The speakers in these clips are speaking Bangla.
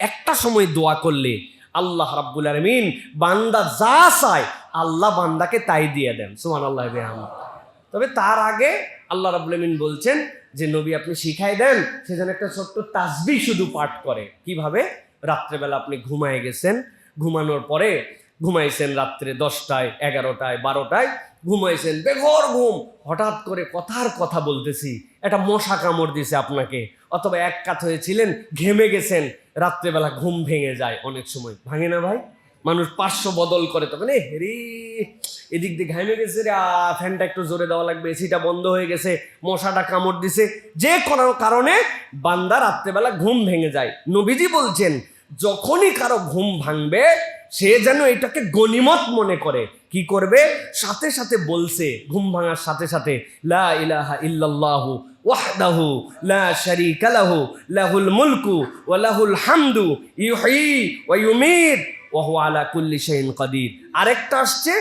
একটা সময় দোয়া করলে আল্লাহ রাব্বুল আলামিন বান্দা যা চায় আল্লাহ বান্দাকে তাই দিয়ে দেন। সুবহানাল্লাহ। তবে তার আগে আল্লাহ রাব্বুল আলামিন বলছেন যে নবী আপনি শিখাই দেন সেজন্য একটা ছোট্ট তাসবিহ শুধু পাঠ করে। কিভাবে? রাত্রেবেলা আপনি ঘুমায় গেছেন, ঘুমানোর পরে ঘুমাইছেন রাত্রে 10টায় 11টায় 12টায় ঘুমাইছেন, বেঘর ঘুম, হঠাৎ করে কথার কথা বলতেছি একটা মশা কামড় দিছে আপনাকে, অথবা এক কাত হয়েছিলেন, ঘেমে গেছেন, রাত্রেবেলা ঘুম ভেঙে যায়। অনেক সময় ভাঙে না ভাই? মানুষ পার্শ্ব বদল করে, তখন রে এদিক দিয়ে ঘামে গেছে রে, ফ্যানটা একটু জোরে দেওয়া লাগবে, এসিটা বন্ধ হয়ে গেছে, মশাটা কামড় দিছে, যে কোনো কারণে বান্দা রাত্রেবেলা ঘুম ভেঙে যায়। নবীজি বলছেন যখনই কারো ঘুম ভাঙবে সে যেন এটাকে গনিমত মনে করে। কি করবে? সাথে সাথে বলছে, ঘুম ভাঙার সাথে সাথে, লা ইলাহা ইল্লাল্লাহু ওয়াহদাহু লা শারীকা লাহু লাহুল মুলকু ওয়া লাহুল হামদু ইউহয়ী ওয়া ইউমীত ওয়া হুয়া আলা কুল্লি শাইইন কাদির। আরেকটা আসছে,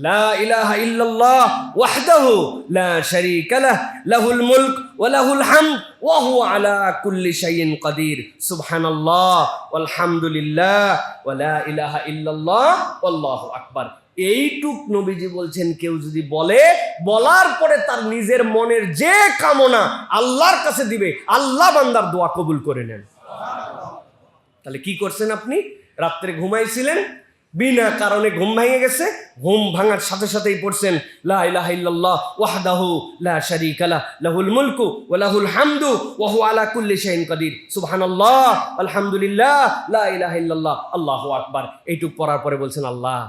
লা ইলাহা ইল্লাল্লাহ ওয়াহদাহু লা শারীকা লাহু লাহুল মুলক ওয়া লাহুল হামদ ওয়া হুয়া আলা কুল্লি শাইইন কাদির। সুবহানাল্লাহ ওয়ালহামদুলিল্লাহ ওয়া লা ইলাহা ইল্লাল্লাহ ওয়াল্লাহু আকবার। এইটুক নবীজি বলছেন কেউ যদি বলে, বলার পরে তার নিজের মনের যে কামনা আল্লাহর কাছে দিবে, আল্লাহ বান্দার দোয়া কবুল করে নেন। তাহলে কি করছেন আপনি? রাত্রে ঘুমাইছিলেন, বিনা কারণে ঘুম ভেঙে গেছে, ঘুম ভাঙার সাথে সাথেই পড়ছেন লা ইলাহা ইল্লাল্লাহ ওয়াহদাহু লা শারীকা লাহু লাহুল মুলকু ওয়া লাহুল হামদু ওয়া হুয়া আলা কুল্লি শাইইন কাদির। সুবহানাল্লাহ আলহামদুলিল্লাহ লা ইলাহা ইল্লাল্লাহ আল্লাহু আকবার। এইটুক পড়ার পরে বলছেন, আল্লাহ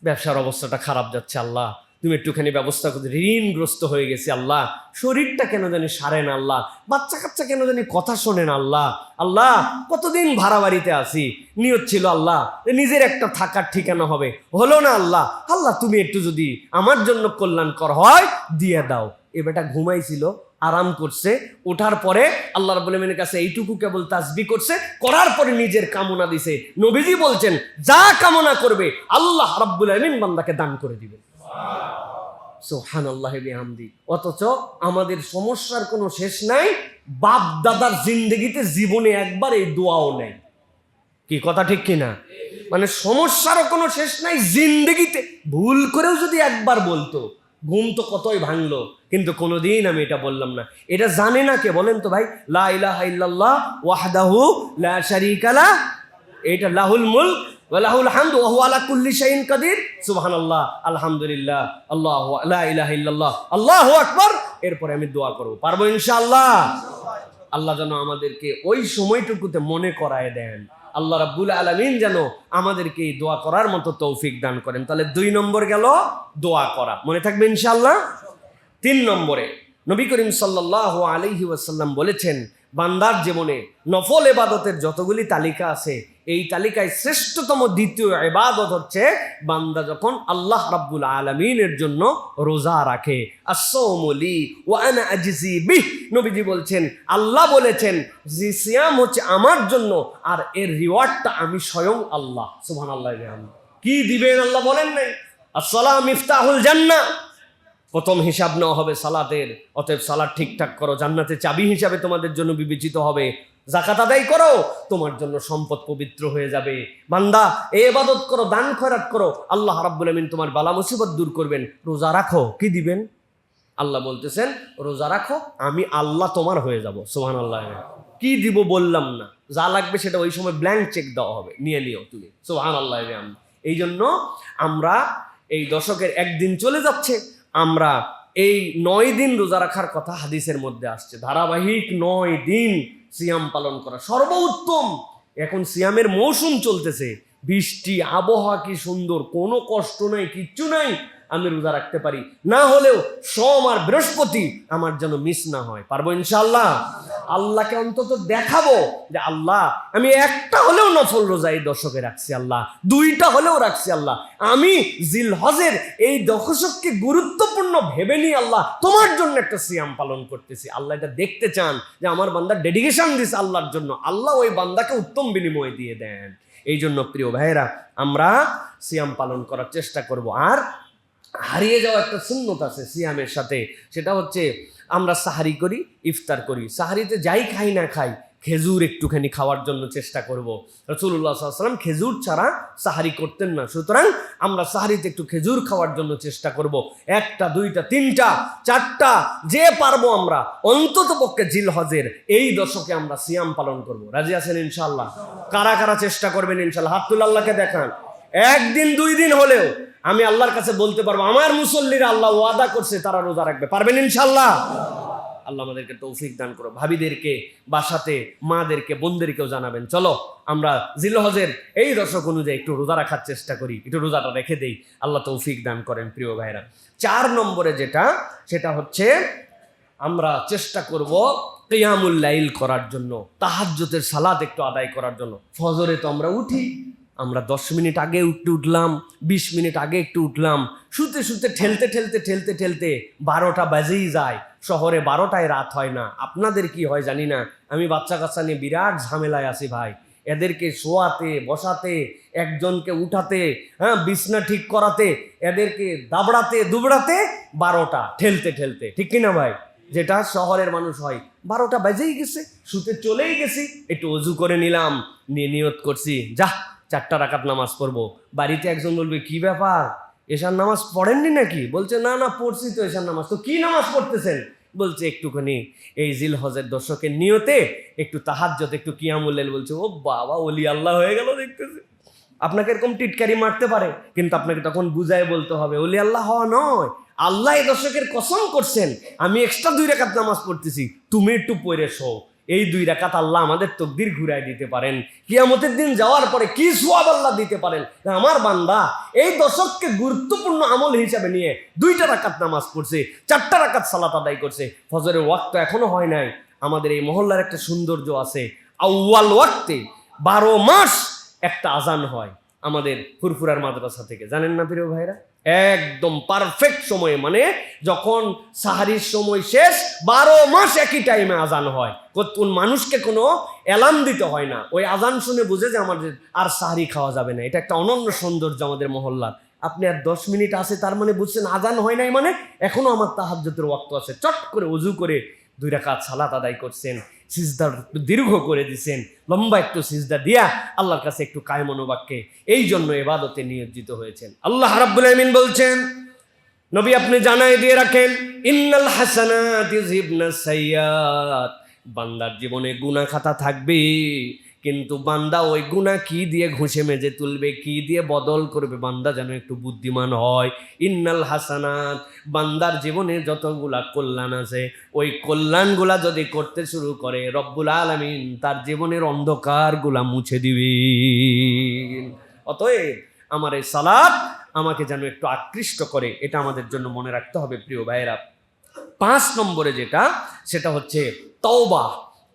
ব্যবসার অবস্থাটা খারাপ যাচ্ছে, আল্লাহ তুমি একটুখানি ব্যবস্থা করতে, ঋণগ্রস্ত হয়ে গেছি, আল্লাহ শরীরটা কেন জানি সারে না, আল্লাহ বাচ্চা কাচ্চা কেন জানি কথা শোনে না, আল্লাহ আল্লাহ কতদিন ভাড়া বাড়িতে আসি, নিয়ত ছিল আল্লাহ নিজের একটা থাকার ঠিকানা হবে, হলো না, আল্লাহ আল্লাহ তুমি একটু যদি আমার জন্য কল্যাণকর হয় দিয়ে দাও। এ বেটা ঘুমাইছিল, আরাম করছে, ওঠার পরে আল্লাহ রাব্বুল আলামিনের কাছে এইটুকু কেবল তাসবিহ করছে, করার পরে নিজের কামনা দিছে। নবীজি বলছেন যা কামনা করবে আল্লাহ রাব্বুল আলামিন বান্দাকে দান করে দিবেন। সুবহানাল্লাহি বিহামদি। অথচ আমাদের সমস্যার কোনো শেষ নাই, বাপ দাদার জিন্দেগিতে জীবনে একবার এই দোয়াও নেই। কি কথা ঠিক কিনা? মানে সমস্যারও কোনো শেষ নাই, জিন্দেগিতে ভুল করেও যদি একবার বলতো, ঘুম তো কতই ভাঙলো, কিন্তু কোনোদিন আমি এটা বললাম না। এটা জানে না কে বলেন তো ভাই? লা ইলাহা ইল্লাল্লাহ ওয়াহদাহু লা শারীকা লাহু, এটা লাহুল মুলক ওয়া লাহুল হামদু ওয়া হুয়া আলা কুল্লি শাইইন কাদির। সুবহানাল্লাহ আলহামদুলিল্লাহ আল্লাহু লা ইলাহা ইল্লাল্লাহ আল্লাহু আকবার। এরপরে আমি দোয়া করব, পারবো ইনশাআল্লাহ। আল্লাহ যেন আমাদেরকে ওই সময়টুকুতে মনে করায় দেন। আল্লাহ রাব্বুল আলামিন যেন আমাদেরকে এই দোয়া করার মতো তৌফিক দান করেন। তাহলে 2 নম্বর গেল দোয়া করা, মনে থাকবে ইনশাআল্লাহ। 3 নম্বরে নবী করিম সাল্লাল্লাহু আলাইহি ওয়াসাল্লাম বলেছেন, বান্দার জীবনে নফল ইবাদতের যতগুলি তালিকা আছে, এই তালিকায় শ্রেষ্ঠতম দ্বিতীয় ইবাদত হচ্ছে বান্দা যখন আল্লাহ রাব্বুল আলামিনের জন্য রোজা রাখে। আস-সাওমু লি ওয়া আনা আজজি বিহ। নবীজি বলছেন, আল্লাহ বলেছেন যে সিয়াম হচ্ছে আমার জন্য, আর এর রিওয়ার্ডটা আমি স্বয়ং আল্লাহ। সুবহানাল্লাহ। কি দিবেন আল্লাহ বলেন নাই? আস-সালাম মিফতাহুল জান্নাহ, প্রথম হিসাব নেওয়া হবে সালাতের। অতএব সালাত ঠিকঠাক করো, জান্নাতের চাবি হিসাবে তোমাদের জন্য বিবেচিত হবে। যাকাত আদায় করো, তোমার জন্য সম্পদ পবিত্র হয়ে যাবে। বান্দা এই ইবাদত করো, দান খয়রাত করো, আল্লাহ রাব্বুল আমিন তোমার বালা মুসিবত দূর করবেন। রোজা রাখো, কি দিবেন? আল্লাহ বলতেছেন রোজা রাখো, আমি আল্লাহ তোমার হয়ে যাব। সুবহানাল্লাহ। কি দিব বললাম না, যা লাগবে সেটা ওই সময় ব্ল্যাঙ্ক চেক দেওয়া হবে, নিয়ে নিও তুমি। সুবহানাল্লাহ। এই জন্য আমরা এই দশকের একদিন চলে যাচ্ছে, আমরা এই 9 দিন রোজা রাখার কথা হাদিসের মধ্যে আসছে। ধারাবাহিক 9 দিন সিয়াম পালন করা সর্বোত্তম। এখন সিয়ামের মৌসুম চলতেছে, বৃষ্টি আবহাওয়া কি সুন্দর, কোনো কষ্ট নাই, কিচ্ছু নাই, আমি রোজা রাখতে পারি। না হলেও সোম আর বৃহস্পতি আমার যেন মিস না হয়। পারবো ইনশাআল্লাহ। আল্লাহকে অন্তত দেখাবো যে আল্লাহ আমি একটা হলেও নফল রোজা এই দশকে রাখছি, আল্লাহ 2টা হলেও রাখছি, আল্লাহ আমি জিলহজের এই দশককে গুরুত্বপূর্ণ ভেবে নিয়ে আল্লাহ তোমার জন্য একটা সিয়াম পালন করতেছি। আল্লাহ এটা দেখতে চান যে আমার বান্দা ডেডিকেশন দিছে আল্লাহর জন্য, আল্লাহ ওই বান্দাকে উত্তম বিনিময় দিয়ে দেন। এই জন্য প্রিয় ভাইয়েরা, আমরা সিয়াম পালন করার চেষ্টা করব। আর হারিয়ে যাওয়া একটা সুন্নত আছে সিয়ামের সাথে, সেটা হচ্ছে আমরা সাহারি করি, ইফতার করি। সাহারিতে যাই খাই না খাই, খেজুর একটুখানি খাওয়ার জন্য চেষ্টা করব। রাসূলুল্লাহ সাল্লাল্লাহু আলাইহি ওয়াসাল্লাম খেজুর ছাড়া সাহারি করতেন না, সুতরাং আমরা সাহারিতে একটু খেজুর খাওয়ার জন্য চেষ্টা করব। 1টা 2টা 3টা 4টা যে পারবো আমরা অন্তত পক্ষে জিলহজের এই দশকে আমরা সিয়াম পালন করব। রাজি আছেন ইনশাআল্লাহ? কারা কারা চেষ্টা করবেন ইনশাআল্লাহ? হাত তুলে আল্লাহকে দেখান। 1 দিন 2 দিন হলেও আমি আল্লাহর কাছে বলতে পারবো আমার মুসল্লিরা আল্লাহ ওয়াদা করছে তারা রোজা রাখবে। পারবেন ইনশাআল্লাহ? আল্লাহ আমাদেরকে তৌফিক দান করো। ভাবিদেরকে, বাসাতে মাদেরকে, বোনদেরকেও জানাবেন, চলো আমরা জিলহজের এই দশক অনুযায়ী একটু রোজা রাখার চেষ্টা করি, একটু রোজাটা রেখে দেই। আল্লাহ তৌফিক দান করেন। প্রিয় ভাইরা, 4 নম্বরে সেটা হচ্ছে আমরা চেষ্টা করব কিয়ামুল লাইল করার জন্য, তাহাজ্জুদের সালাত একটু আদায় করার জন্য। ফজরে তো আমরা উঠি, আমরা 10 মিনিট আগে উঠলাম, 20 মিনিট আগে একটু উঠলাম, শুতে শুতে ঠেলতে 12টা বাজেই যায়। শহরে 12টায় রাত হয় না। আপনাদের কি হয় জানি না, আমি বাচ্চা কাচ্চা নিয়ে বিরাট ঝামেলায় আছি ভাই। এদেরকে শোয়াতে বসাতে, একজনকে উঠাতে, বিছনা ঠিক করাতে, এদেরকে দাবড়াতে দুবড়াতে 12টা ঠেলতে ঠিক কিনা ভাই? যেটা শহরের মানুষ হয় 12টা বাজেই গেছে, শুতে চলেই গেছি, একটু অজু করে নিলাম, নিয়ত করছি যা 4টা রাকাত নামাজ পড়বো। বাড়িতে একজন বলবে কি ব্যাপার, এশার নামাজ পড়েননি নাকি? বলছে না না পড়ছি তো এশার নামাজ। তো কি নামাজ পড়তেছেন? বলছে একটুখানি এই জিলহজের দশকের নিয়তে একটু তাহাজ্জুদ, একটু কিয়ামুল লাইল। বলছে ও বাবা, ওলি আল্লাহ হয়ে গেল দেখতেছে। আপনাকে এরকম টিটকারি মারতে পারে, কিন্তু আপনাকে তখন বুঝায় বলতে হবে ওলি আল্লাহ হওয়া নয়, আল্লাহ এই দশকের কসম করছেন আমি এক্সট্রা 2 রাকাত নামাজ পড়তেছি, তুমি একটু পড়ে শো। এই 2 রাকাত আল্লাহ আমাদের তকদির ঘুরাই দিতে পারেন। কিয়ামতের দিন যাওয়ার পরে কি সওয়াব আল্লাহ দিতে পারেন। আমার বান্দা এই দশককে গুরুত্বপূর্ণ আমল হিসাবে নিয়ে 2টা রাকাত নামাজ পড়ছে, 4টা রাকাত সালাত আদায় করছে। ফজরের ওয়াক্ত এখনো হয় নাই। আমাদের এই মহল্লার একটা সৌন্দর্য আছে, আউয়াল ওয়াক্তে 12 মাস একটা আজান হয় আমাদের ফুরফুরার মাদ্রাসা থেকে, জানেন না প্রিয় ভাইরা? একদম পারফেক্ট সময়ে, মানে যখন সাহারির সময় শেষ 12 মাস একই টাইমে আজান হয়। কোন মানুষকে কোনো অ্যালার্ম দিতে হয় না, ওই আজান শুনে বুঝে যে আমাদের আর সাহারি খাওয়া যাবে না। এটা একটা অনন্য সৌন্দর্য আমাদের মহল্লার। আপনি আর 10 মিনিট আছে, তার মানে বুঝছেন আজান হয় নাই, মানে এখনো আমার তাহাজ্জুদের ওয়াক্ত আছে। চট করে ওযু করে 2 রাকাত সালাত আদায় করছেন, সিজদা দীর্ঘ করে দিছেন, লম্বা একটু সিজদা দিয়া আল্লাহর কাছে একটু কায়েম অনুবাক্যে এই জন্য ইবাদতে নিয়োজিত হয়েছেন। আল্লাহ রাব্বুল আলামিন বলছেন, নবী আপনি জানাই দিয়ে রাখেন, ইন্নাল হাসানাতি ইউযহিবনাস সাইয়্যাত। বান্দার জীবনে গুনাহ খাতা থাকবে, কিন্তু বান্দা ওই গুনাহ কি দিয়ে ঘুষে মেজে তুলবে, কি দিয়ে বদল করবে, বান্দা যেন একটু বুদ্ধিমান হয়। ইন্নাল হাসানাত, বান্দার জীবনে যতগুলা কল্যাণ আছে ওই কল্যাণগুলা যদি করতে শুরু করে রব্বুল আলামিন তার জীবনের অন্ধকারগুলা মুছে দিবেন। অতএব আমার এই সালাত আমাকে যেন একটু আকৃষ্ট করে, এটা আমাদের জন্য মনে রাখতে হবে প্রিয় ভাইয়েরা। 5 নম্বরে সেটা হচ্ছে তওবা।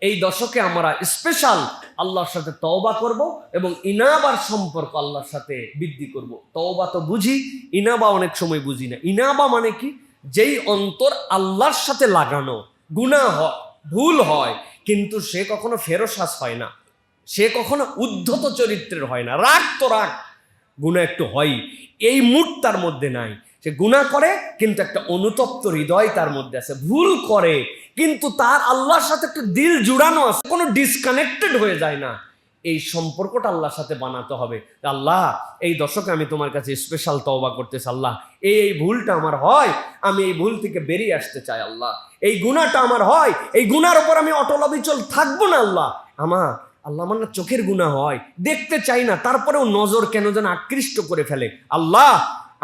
এই দশকে আমরা স্পেশাল আল্লাহর সাথে তওবা করব এবং ইনাবার সম্পর্ক আল্লাহর সাথে বৃদ্ধি করব। তওবা তো বুঝি, ইনাবা অনেক সময় বুঝি না। ইনাবা মানে কি? যেই অন্তর আল্লাহর সাথে লাগানো, গুনাহ হয়, ভুল হয়, কিন্তু সে কখনো ফেরসাস হয় না, সে কখনো উদ্ধত চরিত্রের হয় না। রাগ তো রাগ, গুনাহ একটু হয়, এই মুড তার মধ্যে নাই। সে গুনাহ করে কিন্তু একটা অনুতপ্ত হৃদয় তার মধ্যে আছে। ভুল করে কিন্তু তার আল্লাহর সাথে একটা দিল জুড়ানো আছে, কোনো ডিসকানেক্টেড হয়ে যায় না। এই সম্পর্কটা আল্লাহর সাথে বানাতে হবে। আল্লাহ এই দশকে আমি তোমার কাছে স্পেশাল তওবা করতেছি। আল্লাহ এই ভুলটা আমার হয়, আমি এই ভুল থেকে বেরিয়ে আসতে চাই। আল্লাহ এই গুনাহটা আমার হয়, এই গুনার ওপর আমি অটল অবিচল থাকবো না। আল্লাহ আমার না চোখের গুনাহ হয়, দেখতে চাই না, তারপরেও নজর কেন যেন আকৃষ্ট করে ফেলে। আল্লাহ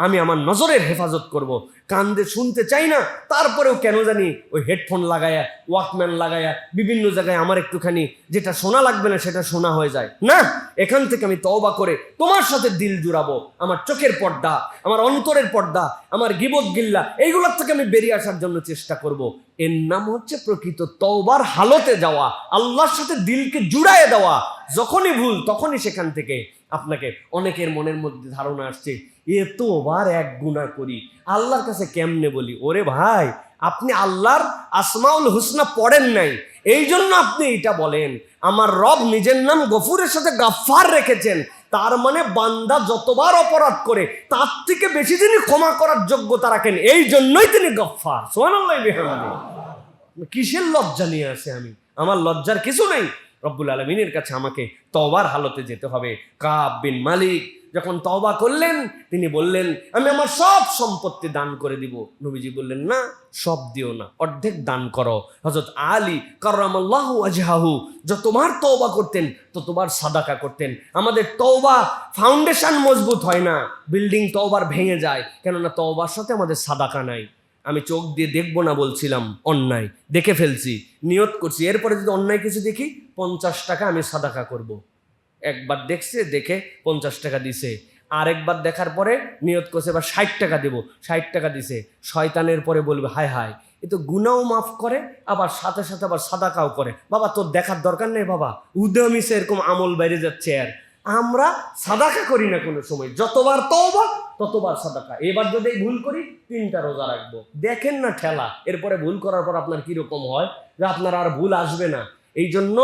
আমি আমার নজরের হেফাজত করব। কান দিয়ে শুনতে চাই না, তারপরেও কেন জানি ওই হেডফোন লাগায়া, ওয়াকম্যান লাগায়া বিভিন্ন জায়গায় আমার একটুখানি যেটা শোনা লাগবে না সেটা শোনা হয়ে যায়। না, এখান থেকে আমি তওবা করে তোমার সাথে দিল জুড়াবো। আমার চোখের পর্দা, আমার অন্তরের পর্দা, আমার গিবত গিল্লা, এইগুলোর থেকে আমি বেরিয়ে আসার জন্য চেষ্টা করব। এর নাম হচ্ছে প্রকৃত তওবার হালতে যাওয়া, আল্লাহর সাথে দিলকে জুড়ায় দেওয়া। যখনই ভুল তখনই সেখান থেকে আপনাকে, অনেকের মনের মধ্যে ধারণা আসছে এতবার এক গুনাহ করি, আল্লাহর কাছে কেমনে বলি? ওরে ভাই, আপনি আল্লাহর আসমাউল হুসনা পড়েন নাই, এই জন্য আপনি এটা বলেন। আমার রব নিজের নাম গফুরের সাথে গাফফার রেখেছেন, তার মানে বান্দা যতবার অপরাধ করে তার থেকে বেশি তিনি ক্ষমা করার যোগ্যতা রাখেন, এই জন্যই তিনি গফফার। সুবহানাল্লাহ বিহামদিহি। কিসের লজ্জা নিয়ে আসে আমি? আমার লজ্জার কিছু নেই। রব্বুল আলামিনের কাছে আমাকে তওবার হালতে যেতে হবে। কাব বিন মালিক যখন তওবা করলেন, তিনি বললেন আমি আমার সব সম্পত্তি দান করে দিব। নবীজি বললেন না, সব দিও না, অর্ধেক দান করো। হযরত আলী কাররামাল্লাহু ওয়াজহাহু যতবার তওবা করতেন ততবার সাদাকা করতেন। আমাদের তওবা ফাউন্ডেশন মজবুত হয় না, বিল্ডিং তওবার ভেঙে যায়, কেননা তওবার সাথে আমাদের সাদাকা নাই। আমি চোখ দিয়ে দেখবো না বলছিলাম, অন্যায় দেখে ফেলছি, নিয়ত করছি, এরপরে যদি অন্যায় কিছু দেখি 50 টাকা আমি সাদাকা করব। একবার দেখছে, দেখে 50 টাকা দিছে, আরেকবার দেখার পরে নিয়ত করছে এবার 60 টাকা দেবো, 60 টাকা দিছে। শয়তানের পরে বলবে হায় হায়, এ তো গুনাও মাফ করে আবার সাথে সাথে আবার সাদাকাও করে। বাবা তোর দেখার দরকার নেই বাবা, উদ্যমিসে এরকম আমল বাইরে যাচ্ছে। আর আমরা সাদাকা করি না কোনো সময়, যতবার তওবা ততবার সাদাকা। এবার যদি ভুল করি 3টা রোজা রাখবো। দেখেন না ঠেলা, এরপরে ভুল করার পর আপনার কিরকম হয়, যে আপনার আর ভুল আসবে না। এই জন্য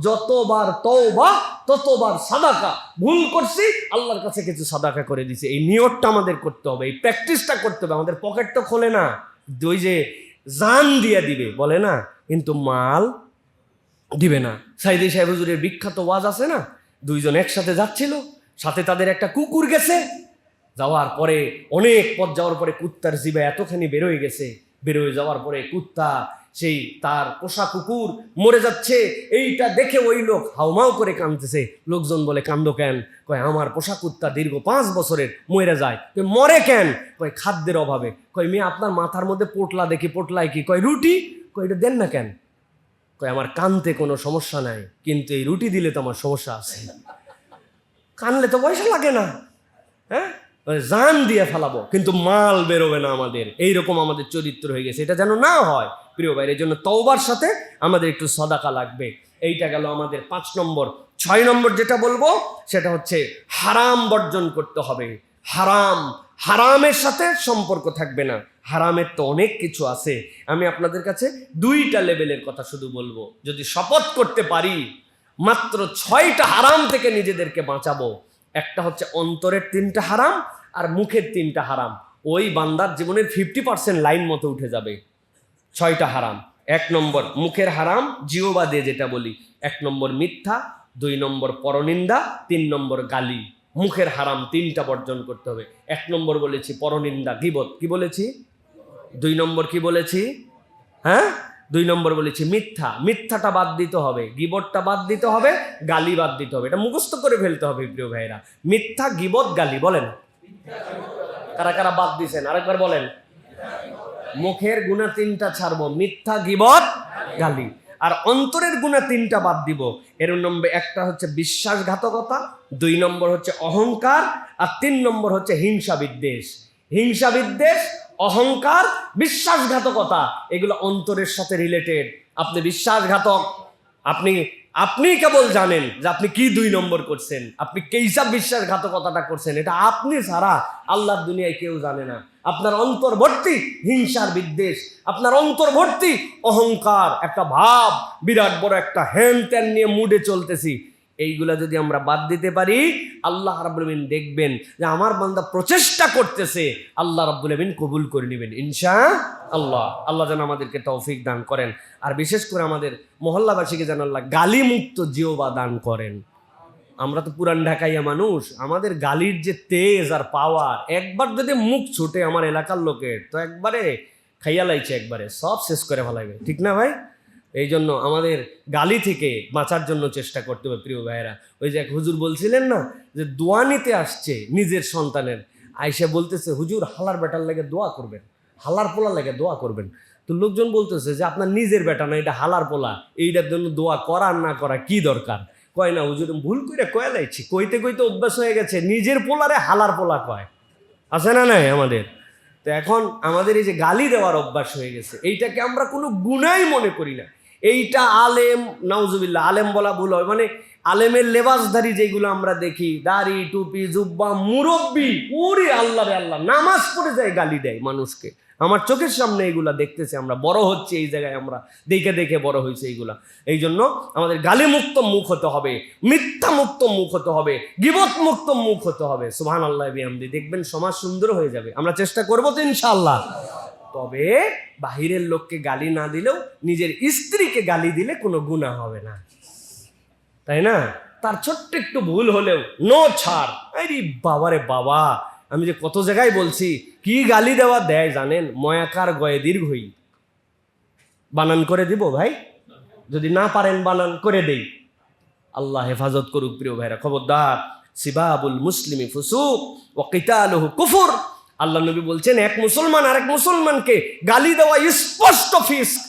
যতবার তওবা ততবার সাদাকা। ভুল করছি, আল্লাহর কাছে কিছু সাদাকা করে দিছি, এই নিয়তটা আমাদের করতে হবে, এই প্র্যাকটিসটা করতে হবে। আমাদের পকেট তো খোলে না, ওই যে জান দিয়ে দিবে বলে না, কিন্তু মাল দিবে না। সাইদি সাহেব হুজুরের বিখ্যাত ওয়াজ আছে না, 2 জন একসাথে যাচ্ছিল, সাথে তাদের একটা কুকুর গেছে। যাওয়ার পরে অনেক পথ যাওয়ার পরে কুত্তার জিবা এতখানি বেরোয় গেছে, বেরোয় যাওয়ার পরে কুত্তা সেই তার পোষা কুকুর মরে যাচ্ছে, এইটা দেখে ওই লোক হাউমাউ করে কাঁদতেছে। লোকজন বলে কান্দো কেন? কয় আমার পোষা কুত্তা দীর্ঘ 5 বছরের মরে যায়। কয় মরে কেন? কয় খাদ্যের অভাবে। কয় মেয়ে আপনার মাথার মধ্যে পোটলা দেখি, পোটলায় কি? কয় রুটি। কয় এটা দেন না কেন? কয় আমার কানতে কোনো সমস্যা নাই, কিন্তু এই রুটি দিলে তো আমার সমস্যা আছে, কানলে তো পয়সা লাগে না, হ্যাঁ জান দিয়ে ফেলাবো কিন্তু মাল বেরোবে না আমাদের। এইরকম আমাদের চরিত্র হয়ে গেছে, এটা যেন না হয় প্রিয় ভাইয়ের জন্য তওবার সাথে আমাদের একটু সাদাকা লাগবে। এইটা গেল আমাদের 5 নম্বর। 6 নম্বর যেটা বলবো সেটা হচ্ছে হারাম বর্জন করতে হবে। হারামের সাথে সম্পর্ক থাকবে না। হারামের তো অনেক কিছু আছে, আমি আপনাদের কাছে 2টা লেভেলের কথা শুধু বলবো। যদি শপথ করতে পারি মাত্র 6টা হারাম থেকে নিজেদেরকে বাঁচাবো। একটা হচ্ছে অন্তরের 3টা হারাম আর মুখের 3টা হারাম, ওই বান্দার জীবনের 50% লাইন মতো উঠে যাবে। 6টা হারাম। 1 নম্বর মুখের হারাম, জিহ্বা দিয়ে যেটা বলি। 1 নম্বর মিথ্যা, 2 নম্বর পরনিন্দা, 3 নম্বর গালি। মুখের হারাম 3টা বর্জন করতে হবে। 1 নম্বর বলেছি পরনিন্দা, গীবত। কি বলেছি? 2 নম্বর কি বলেছি? হ্যাঁ 2 নম্বর বলেছি মিথ্যা। মিথ্যাটা বাদ দিতে হবে, গীবতটা বাদ দিতে হবে, গালি বাদ দিতে হবে। এটা মুখস্থ করে ফেলতে হবে প্রিয় ভাইরা। মিথ্যা, গীবত, গালি। বলেন কারা কারা বাদ দিছেন? আরেকবার বলেন। মুখের গুনাহ 3টা ছাড়বো, মিথ্যা, গীবত, গালি। আর অন্তরের গুনাহ 3টা বাদ দিব। এর নম্বর 1টা হচ্ছে বিশ্বাসঘাতকতা, 2 নম্বর হচ্ছে অহংকার, আর 3 নম্বর হচ্ছে হিংসা বিদ্বেষ। হিংসা বিদ্বেষ, অহংকার, বিশ্বাসঘাতকতা, এগুলো অন্তরের সাথে রিলেটেড। আপনি বিশ্বাসঘাতক, আপনি কেবল জানেন যে আপনি কি 2 নম্বর করছেন, আপনি কেইসব বিশ্বাসঘাতকতাটা করছেন, এটা আপনি ছাড়া আল্লাহর দুনিয়ায় কেউ জানে না। আপনার অন্তর্বর্তী হিংসার বিদ্বেষ, আপনার অন্তর্বর্তী অহংকার, একটা ভাব, বিরাট বড় একটা হ্যান ত্যান নিয়ে মুডে চলতেছি, এইগুলা যদি আমরা বাদ দিতে পারি, আল্লাহ রাব্বুল আমিন দেখবেন যে আমার বান্দা প্রচেষ্টা করতেছে, আল্লাহ রাব্বুল আমিন কবুল করে নেবেন ইনশাআল্লাহ। আল্লাহ যেন আমাদেরকে তৌফিক দান করেন, আর বিশেষ করে আমাদের মহল্লাবাসীকে যেন আল্লাহ গালি মুক্ত জিহ্বা দান করেন। আমরা তো পুরান ঢাকাইয়া মানুষ, আমাদের গালির যে তেজ আর পাওয়ার, একবার যদি মুখ ছুটে আমার এলাকার লোকের, তো একবারে খাইয়া লাইছে, একবারে সব শেষ করে ফেলাইবে, ঠিক না ভাই? এই জন্য আমাদের গালি থেকে বাঁচার জন্য চেষ্টা করতে হবে প্রিয় ভাইয়েরা। ওই যে এক হুজুর বলছিলেন না যে দোয়া নিতে আসছে নিজের সন্তানের, আইসা বলতেছে হুজুর হালার বেটার লাগে দোয়া করবেন, হালার পোলা লাগে দোয়া করবেন। তো লোকজন বলতেছে যে আপনার নিজের বেটা না, এটা হালার পোলা, এইটার জন্য দোয়া করার না করা কি দরকার? কয় না হুজুর ভুল করে কয়ে লাইছি, কইতে কইতে অভ্যাস হয়ে গেছে, নিজের পোলারে হালার পোলা কয়, আছে না নাই আমাদের? তো এখন আমাদের এই যে গালি দেওয়ার অভ্যাস হয়ে গেছে, এইটাকে আমরা কোনো গুনাই মনে করি না। এইটা আলেম, নাউজুবিল্লাহ, আলেম বলা ভুল হয়, মানে আলেমের লেবাসধারী যেগুলো আমরা দেখি, দাড়ি, টুপি, জুব্বা, মুরব্বি, ওরে আল্লাহ রে আল্লাহ, নামাজ পড়ে যায় গালি দেয় মানুষকে। আমার চোখের সামনে এইগুলা দেখতেছি, আমরা বড় হচ্ছে এই জায়গায়, আমরা দেখে দেখে বড় হয়েছে এইগুলা। এই জন্য আমাদের গালি মুক্ত মুখ হতে হবে, মিথ্যা মুক্ত মুখ হতে হবে, গীবত মুক্ত মুখ হতে হবে। সুবহানাল্লাহ বিহামদি, দেখবেন সমাজ সুন্দর হয়ে যাবে। আমরা চেষ্টা করবো তো ইনশাআল্লাহ। তবে বাহিরের লোককে গালি না দিলেও নিজের স্ত্রীকে গালি দিলে কোনো গুনাহ হবে না। তাই না? তার ছোট্ট একটু ভুল হলেও নো ছাড়। আরে বাবারে বাবা, আমি যে কত জায়গায় বলছি, কি গালি দেওয়া দেয় জানেন? ময়াকার গয়ে দীর্ঘই। বানান করে দিব ভাই, যদি না পারেন বানান করে দেই। আল্লাহ হেফাজত করুক প্রিয় ভাইরা। খবরদার, সিবাবুল মুসলিমি ফুসুক ওয়া কিতালুহু কুফর। আল্লাহ নবী বলছেন, এক মুসলমান আরেক মুসলমানকে গালি দেওয়া স্পষ্ট ফিস্ক,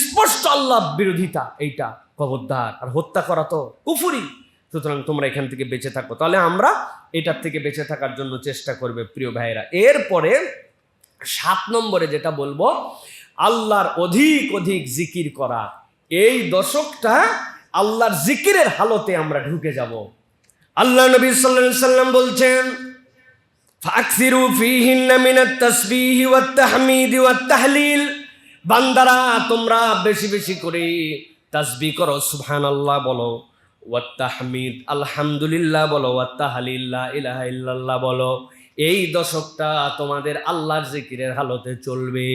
স্পষ্ট আল্লাহ বিরোধিতা, এইটা খবরদার। আর হত্যা করা তো কুফরি। সুতরাং তোমরা এখান থেকে বেঁচে থাকো। তাহলে আমরা এটার থেকে বেঁচে থাকার জন্য চেষ্টা করবে প্রিয় ভাইরা। এরপরে 7 নম্বরে যেটা বলবো, আল্লাহর অধিক অধিক জিকির করা। এই দশকটা আল্লাহর জিকিরের হালতে আমরা ঢুকে যাব। আল্লাহ নবী সাল্লাল্লাহু আলাইহি সাল্লাম বলছেন, ফাকসিরু ফীহিন্না মিনাত তাসবিহি ওয়াত তাহমিদি ওয়াত তাহলিল। বান্দারা তোমরা বেশি বেশি করে তাসবিহ করো, সুবহানাল্লাহ বলো, ওয়াত তাহমিদ আলহামদুলিল্লাহ বলো, ওয়াত তাহলিল লা ইলাহা ইল্লাল্লাহ বলো। এই দশকটা তোমাদের আল্লাহর জিকিরের হালতে চলবে।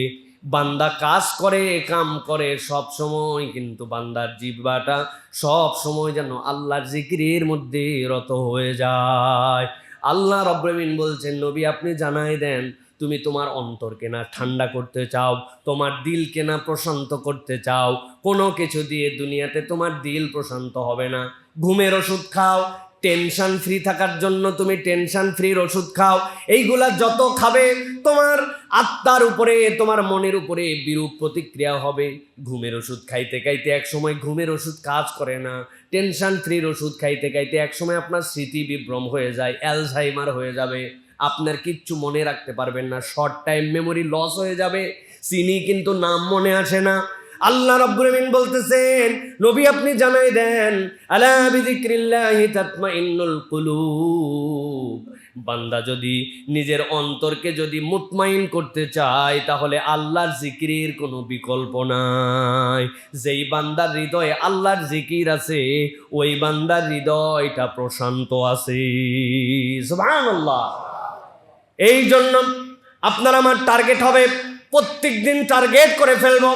বান্দা কাজ করে, কাম করে সব সময়, কিন্তু বান্দার জিহ্বাটা সব সময় যেন আল্লাহর জিকিরের মধ্যে রত হয়ে যায়। আল্লাহ রাব্বুল আমিন বলছেন, নবী আপনি জানাই দেন, তুমি তোমার অন্তরকে না ঠান্ডা করতে চাও, তোমার দিলকে না প্রশান্ত করতে চাও, কোনো কিছু দিয়ে দুনিয়াতে তোমার দিল প্রশান্ত হবে না। ঘুমের ওষুধ খাও, টেনশন ফ্রি থাকার জন্য তুমি টেনশন ফ্রির ওষুধ খাও। এইগুলা যত খাবে তোমার আত্মার উপরে, তোমার মনের উপরে বিরূপ প্রতিক্রিয়া হবে। ঘুমের ওষুধ খাইতে খাইতে এক সময় ঘুমের ওষুধ কাজ করে না। টেনশন ফ্রির ওষুধ খাইতে খাইতে এক সময় আপনার স্মৃতি বিভ্রম হয়ে যায়, অ্যালঝাইমার হয়ে যাবে, আপনার কিচ্ছু মনে রাখতে পারবেন না, শর্ট টাইম মেমোরি লস হয়ে যাবে, চিনি কিন্তু নাম মনে আসে না। আল্লাহ রাব্বুল আমিন বলতেছেন, নবী আপনি জানাই দেন, আলা বিযিকরিল্লাহি তাতমাইন্নুল কুলুব। বান্দা যদি নিজের অন্তরকে যদি মুতমাইন করতে চায়, তাহলে আল্লাহর জিকিরের কোনো বিকল্প নাই। যেই বান্দার হৃদয়ে আল্লাহর জিকির আছে, ওই বান্দার হৃদয়টা প্রশান্ত আছে। সুবহানাল্লাহ। এই জন্য আপনার আমার টার্গেট হবে, প্রত্যেক দিন টার্গেট করে ফেলবো